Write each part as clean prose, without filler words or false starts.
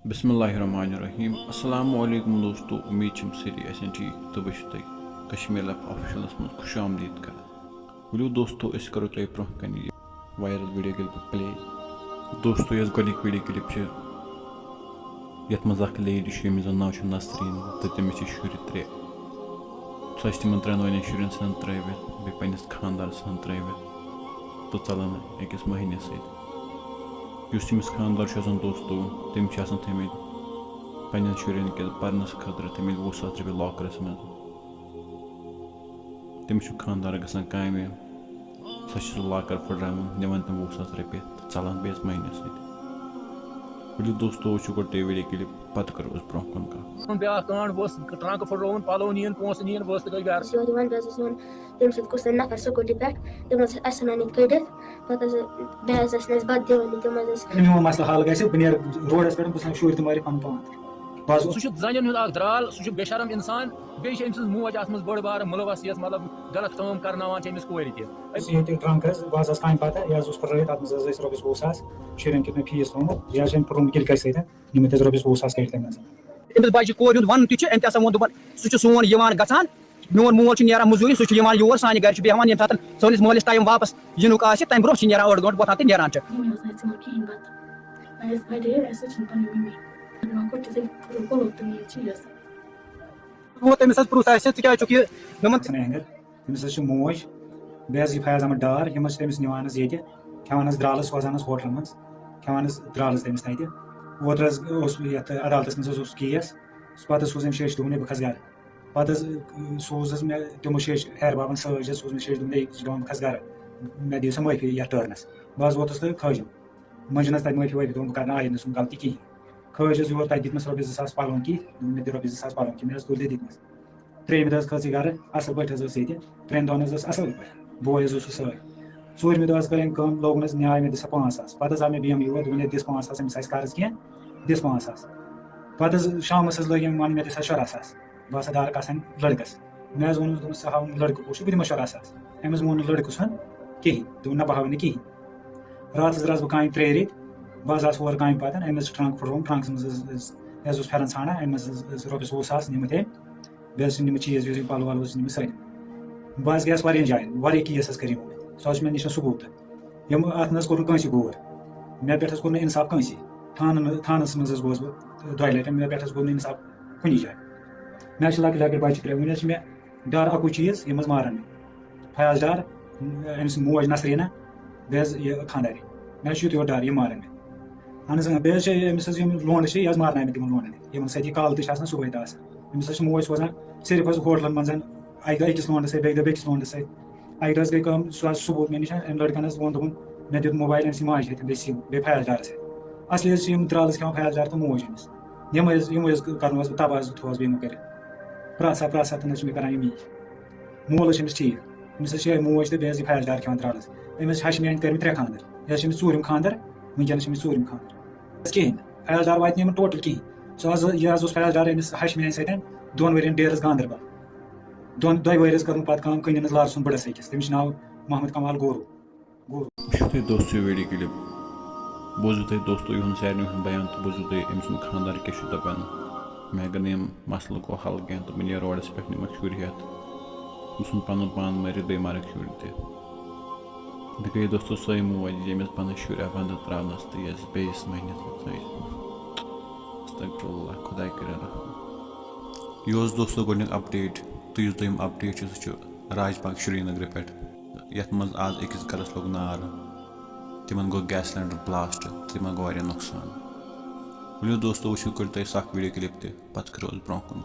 बिस्मिल्लाहिर्रहमानिर्रहीम। अस्सलाम वालेकुम दोस्तों, उम्मीद छम सारी ऐसे ठीक तो बस तुम कश्मीर लैब ऑफिशियल्स में खुश आमदीद कर वलो दोस्तों अस करो तुम ब्रोह कन वायरल वीडियो क्लिप प्ले। दोस्तों यस गोनिक वीडियो क्लिप यथ मज लेडी यमिस नाव नसरीन तो तमिस शुर त्रे सह तिमन त्रेन वन शुरन सन त्रवित बे पन्निस खानदार सन त्रवित तो चलान अकिस महने सत तमिस खानदार दोस्तों तम थमित पन्न शुरन के पर्नस खतर थमित 20,000 रुपये लॉकरस मज तमिस खानदार गसान काम सह लॉकर फुटरान निवान तम 20,000 रुपये तो चलान बेस महीने सत वलो दोस्तों वो गो टे वीडियो क्लिप पत करो ब्रोह कुन कह ब्या कांड ट्रंक फुटरावन पलो नीन पोस नीन बस गई घर तम सत नफर स्कूटी पे तम कड़ित पे बत दिवान तम मसल हल गो रोडस पे शुर मारे पन पान सह जन द्राल सह बेशरम इंसान बे मोज अत बड़ बार मुलवस ये मतलब गलत काम करनावान अमिस कोर ट्रंक बह काम पता यह फुट अत रोपस 20,000 शुरन कित फीस थोमुत यह पुरुन किलक सत रोपस 20,000 कड़ अमिस बच्चे कोर वन तम वो दोपन सह सोन गसान मोन मोल नेरान मजूरी सह योर सान घर बेहान ये सात सोनिस मोलिस टाइम वापस इन तम ब्रोह नेरान 8 गंट वोथान तो नेरान वो तमिस प्रूफ क्या तमिस मोज बे फयाज अहमद डार तमिस निवान ये खेवान द्रालस सोजान होटल मज खेवान द्रालस तमिस तत ओतर अदालत मज केस पे सूज शेष दोपन बह खस घर पे सूज मे तमो शेष हैर बाबन सज सूज मे शेष दोपन बह खस घर मे दिव सा माफी ये टर्नस बह वोतस तो खजम मजनस तक माफी वाफी दोपन बह कर आयन सुन गलती कहें खजस योर तक दितमस रोपये 2,000 पलोन की मे दि रोपये 2,000 पलोन की मे तुल दितमस त्रेम खस घर असल पे ये त्रेन दोन असल पे बोज सूरमे दह कर लोगन न्याय मे दिसा 5,000 पे आव मे बीएम योर दोपन दिस 5,000 अमिस कर्ज कह दिस 5,000 पे शाम लगे वन मे दिसा 14,000 बह दार कसान लड़कस मे वोन दोपन हाव लड़क कुछ बह दिमा 14,000 अमिस वोन लड़क सन कहें दोपन ना बह हाव कहें रात द्रास बह काम 3 रेत बह होर काम पे अमिस ट्रंक फुटरोन ट्रंक मज फेरन ाना अमिस रोपये 20,000 निम बे निम चीज वीज पल वल निम सारे बह गया वारिया जान वारिया केस कर सह मे निश सबूत अत नज कोर कंस गोर मे पे कोर इंसाफ कंस थानस मज गोस बह 2 लट मे पे गो इंसाफ कुन जाए मे लक लक बच्चे 3 वन मे डर अकु चीज ये मारान फयाज डार अमिस मोज नसरीना बे खानदारी मे योर डर ये मारान अहन बेस लोन यह मारन तम लोन सत कल तक सुबह तो अमिस मोज सोजान सिर्फ होटलन मज अकिस लोन सत बेकिस लोन सत अस गई कम सह सबूत मे निश लड़कन वो दोपन मे दित मोबाइल अमिस माज बे सिम बे फयाज डार सत असली द्रालस खेवान फयाज डार तो मोज अमिस यम कर तबाह थोस बेमो कर प्रत सात मे कर मोल अमिस ठीक अमिस मोज तो बे फयाज डार खेवान द्रालस अमिस हश मे कर 3 खानदार यह चूरम खानदार वनकस चूरम खानदार कहें फयाज डार वात टोटल कहें यह फयाज डार अमिस हश मे सत 2 वन डेरस गांधरबल 2 वरस कर पे कन लार सुन बड़स अकिस तमिस नाव मोहम्मद कमाल गोरू वो दोस्तों वीडियो क्लिप बोजू तुम दोस्तों यह सारे बयान तो बोजू तुम अम खानदार क्या दपान मे अगर नम मसल गो हल कह तो बह रोडस पे निमक शुर हेत बह पन पान मरित बे मारक शुर तह गई दोस्तों सो मोज यमिस पन शुर बंद त्रावनस तो यह बेस महीने खुदा कर यह दोस्तों गोनिक अपडेट तो तुम अपडेट सह राजबाग श्रीनगर पे ये मज आज अकिस गरस लोग नार तिमन गो गैस सिलेंडर ब्लास्ट तिम गो वारिया नुकसान वो दोस्तों वो कर तुम सख वीडियो क्लिप तह पे करो ब्रोह कुन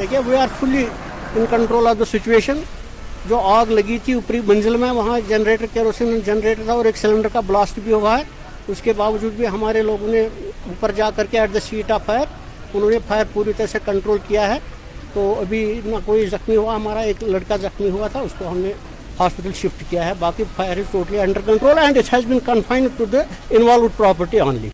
ठीक है, we are fully in control of the situation. जो आग लगी थी ऊपरी मंजिल में, वहाँ जनरेटर, केरोसिन जनरेटर था और एक सिलेंडर का ब्लास्ट भी हुआ है। उसके बावजूद भी हमारे लोगों ने ऊपर जा करके at the seat of fire उन्होंने फायर पूरी तरह से कंट्रोल किया है। तो अभी ना कोई जख्मी हुआ, हमारा एक लड़का जख्मी हुआ था, उसको हमने हॉस्पिटल शिफ्ट किया है। बाकी fire is totally under control and it has been confined to the involved property only.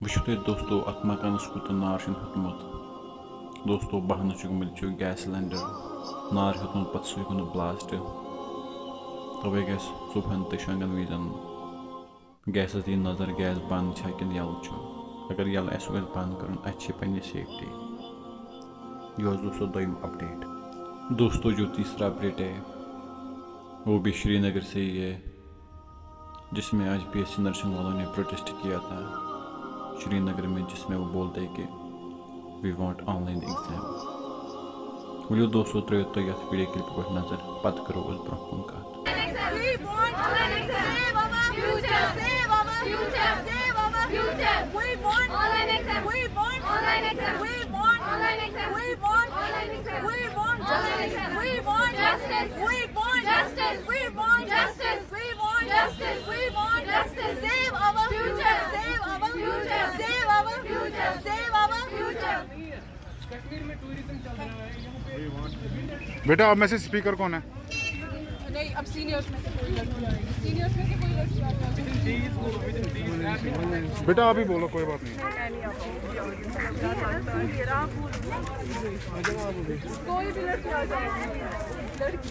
वुचो तुम दोस्तों अत मकानस कूत नार हेतमुत दोस्तों बहन गोमुत गैस सिलेंडर नार हेतमुत पे सह गोन ब्लास्ट तवे गस सुबहन तो शंगन विजन गैस दी नजर गैस बंद कि यल अगर यल अस बंद कर पे सेफ्टी। यह दोस्तों दोम अपडेट। दोस्तों जो तीसरा अपडेट है वो भी श्रीनगर से ही है, जिसमें आज BSc नर्सिंग वालों ने प्रोटेस्ट किया था श्रीनगर में, जिसमें वो बोलते हैं कि वी वांट ऑनलाइन एग्जाम। वो दोस्तों त्रो तो ये वीडियो क्लिप पर नजर पत करो उस ब्रोह कुन कत। बेटा आप में से स्पीकर कौन है? नहीं, अब सीनियर्स में से कोई लड़की आएगी, सीनियर्स में से कोई लड़की आएगी। बेटा आप ही बोलो, कोई बात नहीं। कोई भी लड़की आ जाएगी, लड़की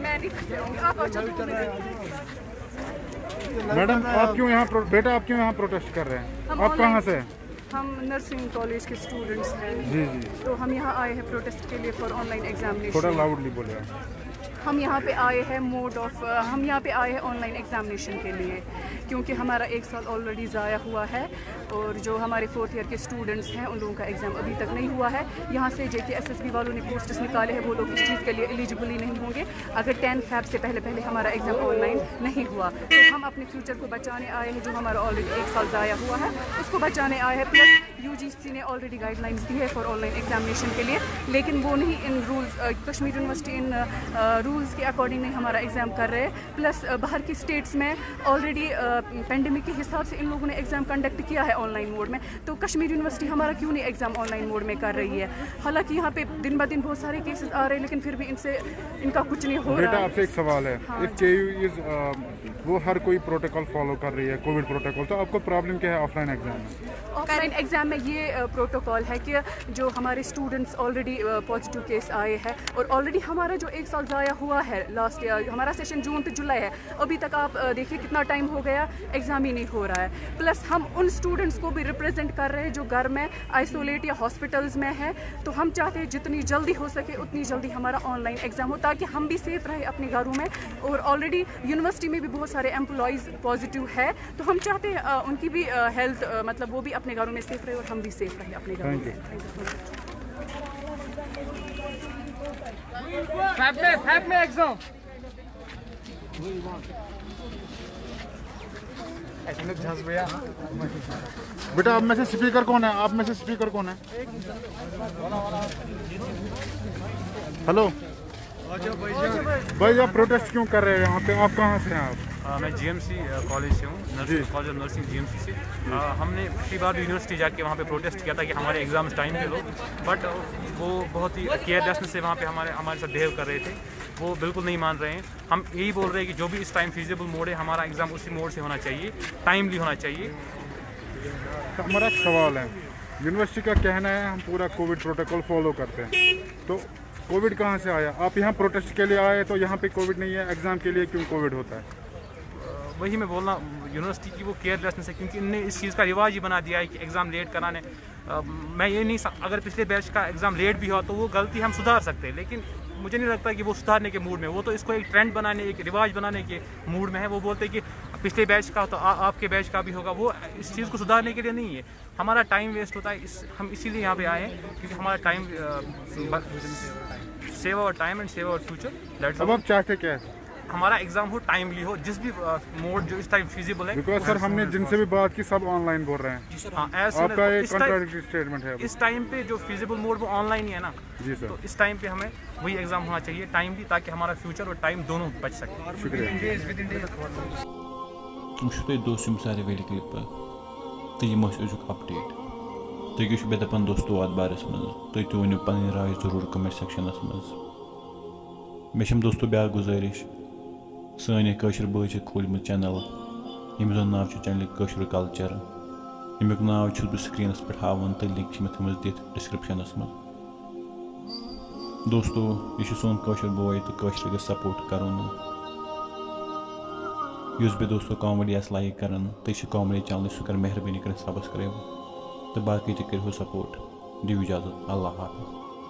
मैं नहीं खिलाऊंगी, आप अच्छा। मैडम आप क्यों यहाँ बेटा आप क्यों यहाँ प्रोटेस्ट कर रहे हैं? आप कहाँ से हैं? हम नर्सिंग कॉलेज के स्टूडेंट्स हैं। जी जी। तो हम यहाँ आए हैं प्रोटेस्ट के लिए फॉर ऑनलाइन एग्जामिनेशन। थोड़ा लाउडली बोले। हम यहाँ पे आए हैं हम यहाँ पे आए हैं ऑनलाइन एग्जामिनेशन के लिए, क्योंकि हमारा 1 साल ऑलरेडी ज़ाया हुआ है और जो हमारे 4th ईयर के स्टूडेंट्स हैं उन लोगों का एग्ज़ाम अभी तक नहीं हुआ है। यहाँ से JKSSB वालों ने पोस्टर्स निकाले हैं, वो लोग इस चीज़ के लिए एलिजिबल ही नहीं होंगे अगर 10 Feb से पहले हमारा एग्ज़ाम ऑनलाइन नहीं हुआ। तो हम अपने फ्यूचर को बचाने आए हैं, जो हमारा ऑलरेडी 1 साल ज़ाया हुआ है उसको बचाने आए हैं। प्लस UGC ने ऑलरेडी गाइडलाइंस दी है फॉर ऑनलाइन एग्जामिनेशन के लिए, लेकिन वो नहीं इन रूल्स, कश्मीर यूनिवर्सिटी इन रूल्स के अकॉर्डिंग नहीं हमारा एग्ज़ाम कर रहे हैं। प्लस बाहर की स्टेट्स में ऑलरेडी पेंडेमिक के हिसाब से इन लोगों ने एग्ज़ाम कंडक्ट किया है ऑनलाइन मोड में, तो कश्मीर यूनिवर्सिटी हमारा क्यों नहीं एग्ज़ाम ऑनलाइन मोड में कर रही है? हालांकि यहाँ पे दिन ब दिन बहुत सारे केसेस आ रहे हैं, लेकिन फिर भी इनका कुछ नहीं हो रहा है। बेटा आपसे एक सवाल है, इस KU वो हर कोई प्रोटोकॉल फॉलो कर रही है, कोविड प्रोटोकॉल, तो आपको प्रॉब्लम क्या है ऑफलाइन एग्जाम में? ऑफलाइन एग्ज़ाम में ये प्रोटोकॉल है कि जो हमारे स्टूडेंट्स ऑलरेडी पॉजिटिव केस आए हैं और ऑलरेडी हमारा जो 1 साल ज़ाया हुआ है, लास्ट ईयर हमारा सेशन जून से जुलाई है, अभी तक आप देखिए कितना टाइम हो गया, एग्ज़ाम ही नहीं हो रहा है। प्लस हम उन स्टूडेंट्स को भी रिप्रेजेंट कर रहे हैं जो घर में आइसोलेट या हॉस्पिटल्स में है, तो हम चाहते हैं जितनी जल्दी हो सके उतनी जल्दी हमारा ऑनलाइन एग्ज़ाम हो, ताकि हम भी सेफ़ रहे अपने घरों में। और ऑलरेडी यूनिवर्सिटी में भी बहुत सारे एम्प्लॉयज़ पॉजिटिव है, तो हम चाहते हैं उनकी भी हेल्थ मतलब वो भी अपने घरों में सेफ रहे और हम भी सेफ रहे अपने घरों में। फैब में एग्जाम बेटा आप में से स्पीकर कौन है? आप में से स्पीकर कौन है? हेलो भाई, आप प्रोटेस्ट क्यों कर रहे हैं यहाँ पे? आप कहाँ से हैं आप? मैं जीएमसी कॉलेज से हूँ, nursing college of nursing GMC से। हमने पिछली बार भी यूनिवर्सिटी जाके वहाँ पे प्रोटेस्ट किया था कि हमारे एग्ज़ाम्स टाइम पे लो, बट वो बहुत ही केयरलेसनेस से वहाँ पे हमारे साथ बिहेव कर रहे थे। वो बिल्कुल नहीं मान रहे हैं। हम यही बोल रहे हैं कि जो भी इस टाइम फिजिबल मोड है, हमारा एग्ज़ाम उसी मोड से होना चाहिए, टाइमली होना चाहिए। हमारा एक सवाल है, यूनिवर्सिटी का कहना है हम पूरा कोविड प्रोटोकॉल फॉलो करते हैं, तो कोविड कहाँ से आया? आप यहाँ प्रोटेस्ट के लिए आए तो यहाँ पे कोविड नहीं है, एग्ज़ाम के लिए क्यों कोविड होता है? वही मैं बोलना, यूनिवर्सिटी की वो केयरलेसनेस है, क्योंकि इनने इस चीज़ का रिवाज ही बना दिया है कि एग्ज़ाम लेट कराने। मैं ये नहीं, अगर पिछले बैच का एग्ज़ाम लेट भी हो तो वो गलती हम सुधार सकते हैं, लेकिन मुझे नहीं लगता कि वो सुधारने के मूड में, वो तो इसको एक ट्रेंड बनाने, एक रिवाज बनाने के मूड में है। वो बोलते हैं कि पिछले बैच का तो आपके बैच का भी होगा। वो इस चीज़ को सुधारने के लिए नहीं है। हमारा टाइम वेस्ट होता है, हम इसीलिए यहाँ पे आए हैं, क्योंकि हमारा time save our time and save our future. अब आप चाहते क्या है? हमारा एग्जाम हो, टाइमली हो, जिस भी मोड जो इस टाइम फिजिबल है। बिकॉज सर हमने जिनसे भी बात की सब ऑनलाइन बोल रहे हैं। हाँ, आपका एक कॉन्ट्राडिक्टरी स्टेटमेंट है। इस टाइम पे जो फिजिबल मोड वो ऑनलाइन ही है ना जी सर। तो इस टाइम पे हमें वही एग्जाम होना चाहिए टाइमली, ताकि हमारा फ्यूचर और टाइम दोनों बच सके। शुक्रिया। दोस्तों सारे वेली क्लिप तो यह अपडेट तुम बे दपान दोस्तों अत बारे मज तुम वो पन राय जरूर कमेंट सेक्शनस मज। दोस्तों ब्या गुजारिश, सन बच खोलम चैनल यम जन नाव चैनल कशर कल्चर, यमुक नाव बह स्क्रीनस पे हावान तो लिंक मे थमज दित डिस्क्रिप्शनस मज। दोस्तों यह सोन कशर बॉय तो कशर गो सपोर्ट कर। बे दोस्तों कॉमेडी लाइक कर तो कॉमेडी चैनल सह कर मेहरबानी कर सब्सक्राइब तो बाकी तो करो सपोर्ट। दिव इजाजत। अल्लाह हाफिज़।